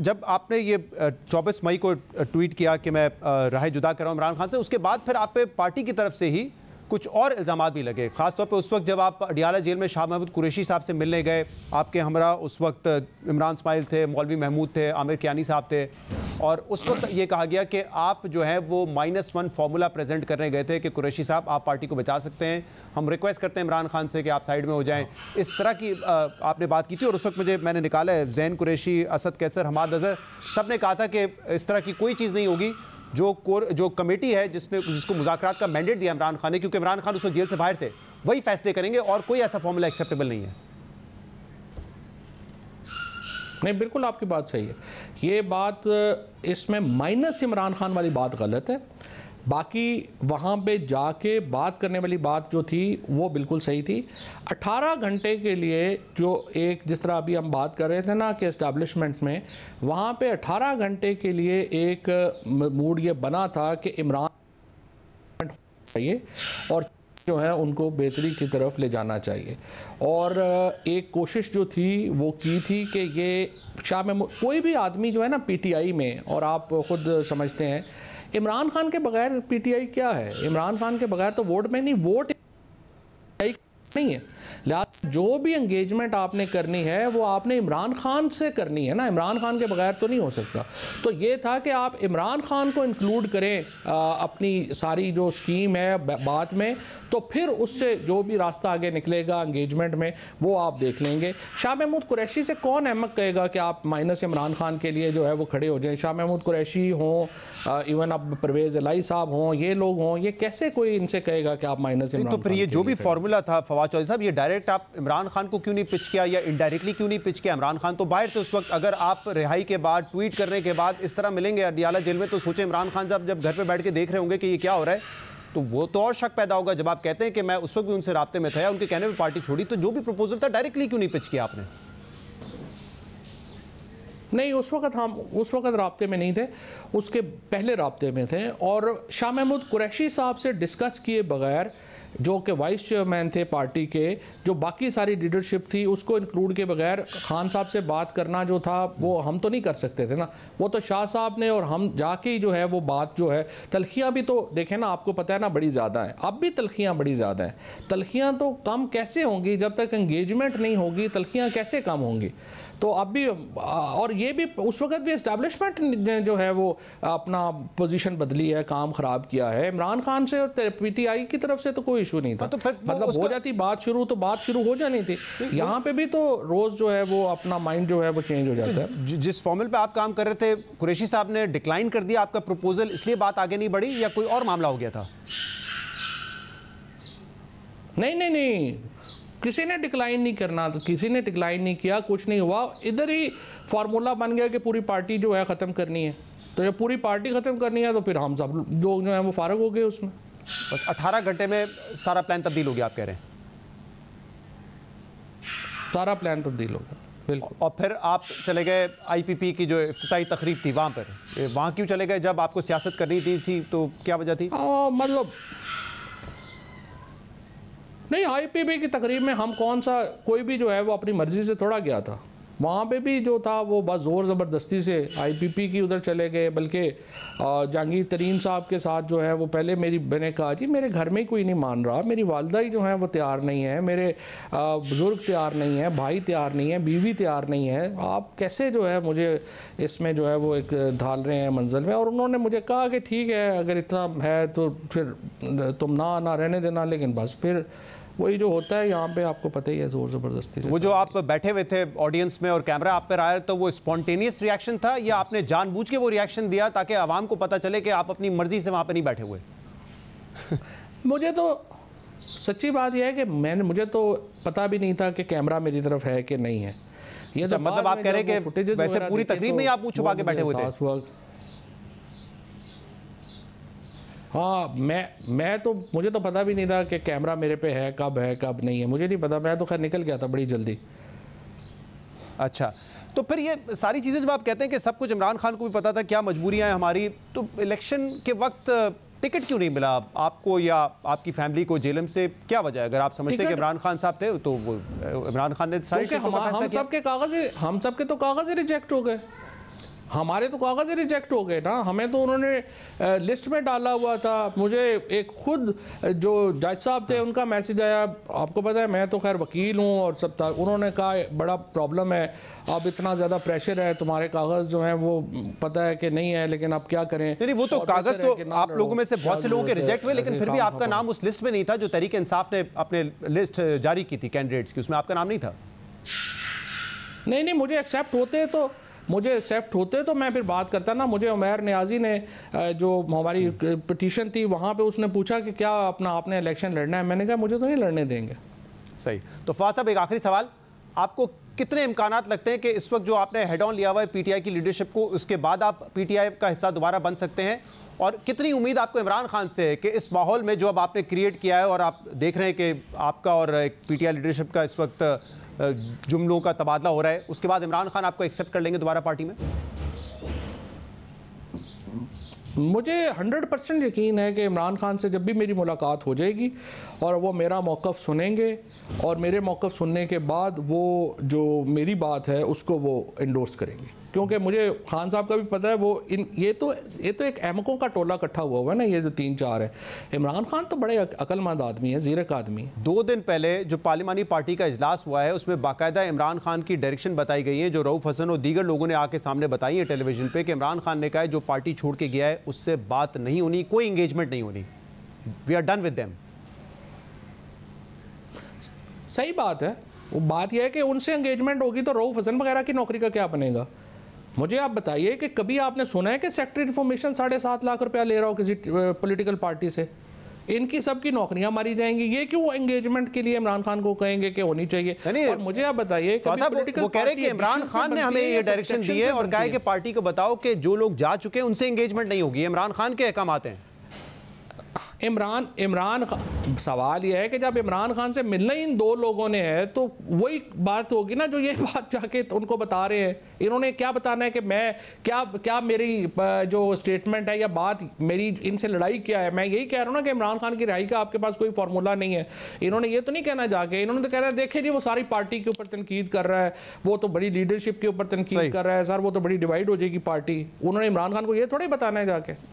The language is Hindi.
जब आपने ये 24 मई को ट्वीट किया कि मैं राह जुदा कर रहा हूँ इमरान खान से, उसके बाद फिर आप पे पार्टी की तरफ से ही कुछ और इल्ज़ामात भी लगे, खासतौर पे उस वक्त जब आप अडियाला जेल में शाह महमूद कुरैशी साहब से मिलने गए। आपके हमरा उस वक्त इमरान इस्माइल थे, मौलवी महमूद थे, आमिर कियानी साहब थे, और उस वक्त ये कहा गया कि आप जो है वो -1 फार्मूला प्रेजेंट करने गए थे कि कुरैशी साहब आप पार्टी को बचा सकते हैं, हम रिक्वेस्ट करते हैं इमरान खान से कि आप साइड में हो जाएं। इस तरह की आपने बात की थी, और उस वक्त मैंने निकाला है, जैन कुरैशी, असद कैसर, हमाद अजहर, सब ने कहा था कि इस तरह की कोई चीज़ नहीं होगी। जो कमेटी है जिसको मुज़ाकरात का मैंडेट दिया इमरान खान ने, क्योंकि इमरान खान उस वक्त जेल से बाहर थे, वही फैसले करेंगे और कोई ऐसा फॉर्मूला एक्सेप्टेबल नहीं है। नहीं, बिल्कुल आपकी बात सही है। ये बात, इसमें माइनस इमरान खान वाली बात गलत है, बाकी वहाँ पे जाके बात करने वाली बात जो थी वो बिल्कुल सही थी। 18 घंटे के लिए जो एक, जिस तरह अभी हम बात कर रहे थे ना कि इस्टेब्लिशमेंट में, वहाँ पे 18 घंटे के लिए एक मूड ये बना था कि इमरान चाहिए और जो है उनको बेहतरी की तरफ ले जाना चाहिए। और एक कोशिश जो थी वो की थी कि ये शाह महमूद, कोई भी आदमी जो है ना पीटीआई में, और आप खुद समझते हैं इमरान खान के बगैर पीटीआई क्या है, इमरान खान के बगैर तो वोट में नहीं, वोट नहीं है। लिहाजा जो भी एंगेजमेंट आपने करनी है वो आपने इमरान खान से करनी है ना, इमरान खान के बगैर तो नहीं हो सकता। तो ये था कि आप इमरान खान को इंक्लूड करें अपनी सारी जो स्कीम है बात में, तो फिर उससे जो भी रास्ता आगे निकलेगा एंगेजमेंट में वो आप देख लेंगे। शाह महमूद कुरैशी से कौन अहमक कहेगा कि आप माइनस इमरान खान के लिए जो है वो खड़े हो जाएं? शाह महमूद कुरैशी हों, इवन अब परवेज़ इलाही साहब हों, ये लोग हों, ये कैसे कोई इनसे कहेगा कि आप माइनस इमरान खान? तो फिर ये जो भी फॉर्मूला था फवाद चौधरी साहब, ये डायरेक्ट आप इमरान खान को क्यों नहीं पिच किया, या इनडायरेक्टली क्यों नहीं पिच किया? इमरान खान तो बाहर थे उस वक्त। अगर आप रिहाई के बाद, ट्वीट करने के बाद इस तरह मिलेंगे अडियाला जेल में, तो सोचे इमरान खान साहब जब घर पे बैठ के देख रहे होंगे कि ये क्या हो रहा है, तो वो तो और शक पैदा होगा। जब आप कहते हैं कि मैं उस वक्त भी उनसे राब्ते में था या उनके कहने में पार्टी छोड़ी, तो जो भी प्रपोजल था डायरेक्टली क्यों नहीं पिच किया आपने? नहीं, उस वक्त राब्ते में नहीं थे, उसके पहले राब्ते में थे। और शाह महमूद कुरैशी साहब से डिस्कस किए बगैर, जो कि वाइस चेयरमैन थे पार्टी के, जो बाकी सारी लीडरशिप थी उसको इंक्लूड के बगैर खान साहब से बात करना जो था वो हम तो नहीं कर सकते थे ना, वो तो शाह साहब ने, और हम जाके ही जो है वो बात जो है, तलखियाँ भी तो देखें ना, आपको पता है ना बड़ी ज़्यादा है, अब भी तलखियाँ बड़ी ज़्यादा हैं। तलखियाँ तो कम कैसे होंगी जब तक एंगेजमेंट नहीं होगी, तलखियाँ कैसे कम होंगी? तो अब भी, और ये भी उस वक्त भी इस्टेब्लिशमेंट ने जो है वो अपना पोजीशन बदली है, काम ख़राब किया है। इमरान खान से और पीटीआई की तरफ से तो कोई इशू नहीं था, तो मतलब हो जाती बात शुरू, तो बात शुरू हो जानी थी। यहाँ पे भी तो रोज़ जो है वो अपना माइंड जो है वो चेंज हो जाता है। जिस फॉर्मूले पे आप काम कर रहे थे, कुरैशी साहब ने डिक्लाइन कर दिया आपका प्रपोजल, इसलिए बात आगे नहीं बढ़ी, या कोई और मामला हो गया था? नहीं, किसी ने डिक्लाइन नहीं करना, तो किसी ने डिक्लाइन नहीं किया, कुछ नहीं हुआ। इधर ही फार्मूला बन गया कि पूरी पार्टी जो है ख़त्म करनी है, तो जब पूरी पार्टी ख़त्म करनी है तो फिर हम सब लोग जो हैं वो फारग हो गए उसमें। बस 18 घंटे में सारा प्लान तब्दील हो गया, आप कह रहे हैं? सारा प्लान तब्दील हो गया, बिल्कुल। और फिर आप चले गए IPP की जो इफ्तिताई तकरीब थी वहाँ पर, वहाँ क्यों चले गए? जब आपको सियासत करनी थी तो क्या वजह थी? मतलब नहीं, IPP की तकरीब में हम कौन सा, कोई भी जो है वो अपनी मर्ज़ी से थोड़ा गया था। वहाँ पे भी जो था वो बस ज़ोर ज़बरदस्ती से IPP की उधर चले गए। बल्कि जहांगीर तरीन साहब के साथ जो है वो पहले मैंने कहा जी मेरे घर में ही कोई नहीं मान रहा, मेरी वालदा ही जो है वो तैयार नहीं है, मेरे बुज़ुर्ग तैयार नहीं है, भाई तैयार नहीं है, बीवी तैयार नहीं है, आप कैसे जो है मुझे इसमें जो है वो एक ढाल रहे हैं मंजिल में। और उन्होंने मुझे कहा कि ठीक है, अगर इतना है तो फिर तुम ना रहने देना, लेकिन बस फिर वही जो होता है यहाँ पे, आपको पता ही है, ज़ोर ज़बरदस्ती से। वो जो आप बैठे हुए थे ऑडियंस में और कैमरा आप पर आया, तो वो स्पॉन्टेनियस रिएक्शन था या आपने जानबूझ के वो रिएक्शन दिया ताकि आवाम को पता चले कि आप अपनी मर्जी से वहाँ पे नहीं बैठे हुए? मुझे तो सच्ची बात यह है कि मुझे तो पता भी नहीं था कि कैमरा मेरी तरफ है कि नहीं है। ये तो मतलब आप कह रहे हैं कि वैसे पूरी तकरीब में आप मुँह छुपा के बैठे हुए थे? हाँ, मैं तो, मुझे तो पता भी नहीं था कि कैमरा मेरे पे है कब नहीं है, मुझे नहीं पता। मैं तो खैर निकल गया था बड़ी जल्दी। अच्छा, तो फिर ये सारी चीज़ें जब आप कहते हैं कि सब कुछ इमरान खान को भी पता था, क्या मजबूरियां हैं हमारी, तो इलेक्शन के वक्त टिकट क्यों नहीं मिला आपको या आपकी फैमिली को जेलम से? क्या वजह है? अगर आप समझते हैं कि इमरान खान साहब थे तो वो इमरान खान ने सारी हम सबके तो कागज़ रिजेक्ट हो गए। हमारे तो कागज़ ही रिजेक्ट हो गए ना, हमें तो उन्होंने लिस्ट में डाला हुआ था। मुझे एक खुद जो जज साहब थे उनका मैसेज आया, आपको पता है मैं तो खैर वकील हूँ और सब था, उन्होंने कहा बड़ा प्रॉब्लम है, अब इतना ज़्यादा प्रेशर है, तुम्हारे कागज़ जो हैं वो पता है कि नहीं है, लेकिन अब क्या करें। नहीं वो तो कागज़ तो आप लोगों में से बहुत से लोगों के रिजेक्ट हुए, लेकिन फिर भी आपका नाम उस लिस्ट में नहीं था जो तहरीक इंसाफ ने अपने लिस्ट जारी की थी कैंडिडेट्स की, उसमें आपका नाम नहीं था। नहीं, मुझे एक्सेप्ट होते तो मैं फिर बात करता ना। मुझे उमैर नियाजी ने जो हमारी पिटीशन थी वहाँ पे उसने पूछा कि क्या आपने इलेक्शन लड़ना है, मैंने कहा मुझे तो नहीं लड़ने देंगे। सही। तो फवाद साहब एक आखिरी सवाल, आपको कितने इम्कानात लगते हैं कि इस वक्त जो आपने हेड ऑन लिया हुआ है पीटीआई की लीडरशिप को, उसके बाद आप पीटीआई का हिस्सा दोबारा बन सकते हैं? और कितनी उम्मीद आपको इमरान खान से है कि इस माहौल में जो अब आपने क्रिएट किया है और आप देख रहे हैं कि आपका और पीटीआई लीडरशिप का इस वक्त जुमलों का तबादला हो रहा है, उसके बाद इमरान खान आपको एक्सेप्ट कर लेंगे दोबारा पार्टी में? मुझे 100% यकीन है कि इमरान खान से जब भी मेरी मुलाकात हो जाएगी और वो मेरा मौक़िफ़ सुनेंगे और मेरे मौक़िफ़ सुनने के बाद वो जो मेरी बात है उसको वो इंडोर्स करेंगे, क्योंकि मुझे खान साहब का भी पता है वो ये तो एक अहमकों का टोला इकट्ठा हुआ है ना, ये जो 3-4 है। इमरान खान तो बड़े अक्लमंद आदमी है, ज़ीरक आदमी है। 2 दिन पहले जो पार्लिमानी पार्टी का इजलास हुआ है उसमें बाकायदा इमरान खान की डायरेक्शन बताई गई है, जो रऊफ़ हसन और दीगर लोगों ने आके सामने बताई है टेलीविजन पे कि इमरान खान ने कहा है जो पार्टी छोड़ के गया है उससे बात नहीं होनी, कोई इंगेजमेंट नहीं होनी, we are done with them. सही बात है, वो बात यह है कि उनसे एंगेजमेंट होगी तो रऊफ़ हसन वगैरह की नौकरी का क्या बनेगा? मुझे आप बताइए कि कभी आपने सुना है कि सेक्रेटरी इन्फॉर्मेशन 7.5 लाख रुपया ले रहा हो किसी पॉलिटिकल पार्टी से? इनकी सबकी नौकरियां मारी जाएंगी, ये क्यों एंगेजमेंट के लिए इमरान खान को कहेंगे कि होनी चाहिए? और मुझे आप बताइए, वो कह रहे हैं कि इमरान खान ने हमें ये डायरेक्शन दी है और कहा है कि पार्टी को बताओ कि जो लोग जा चुके हैं उनसे एंगेजमेंट नहीं होगी, इमरान खान के अहकाम आते हैं। सवाल यह है कि जब इमरान खान से मिलना ही इन 2 लोगों ने है तो वही बात होगी ना जो ये बात जाके उनको बता रहे हैं। इन्होंने क्या बताना है कि मैं क्या मेरी जो स्टेटमेंट है या बात मेरी इनसे लड़ाई क्या है? मैं यही कह रहा हूँ ना कि इमरान खान की रिहाई का आपके पास कोई फार्मूला नहीं है। इन्होंने ये तो नहीं कहना जाके, इन्होंने तो कह रहा है देखे जी वो सारी पार्टी के ऊपर तनकीद कर रहा है, वो तो बड़ी लीडरशिप के ऊपर तनकीद कर रहा है सर, वो तो बड़ी डिवाइड हो जाएगी पार्टी। उन्होंने इमरान खान को ये थोड़ा ही बताना है जाके।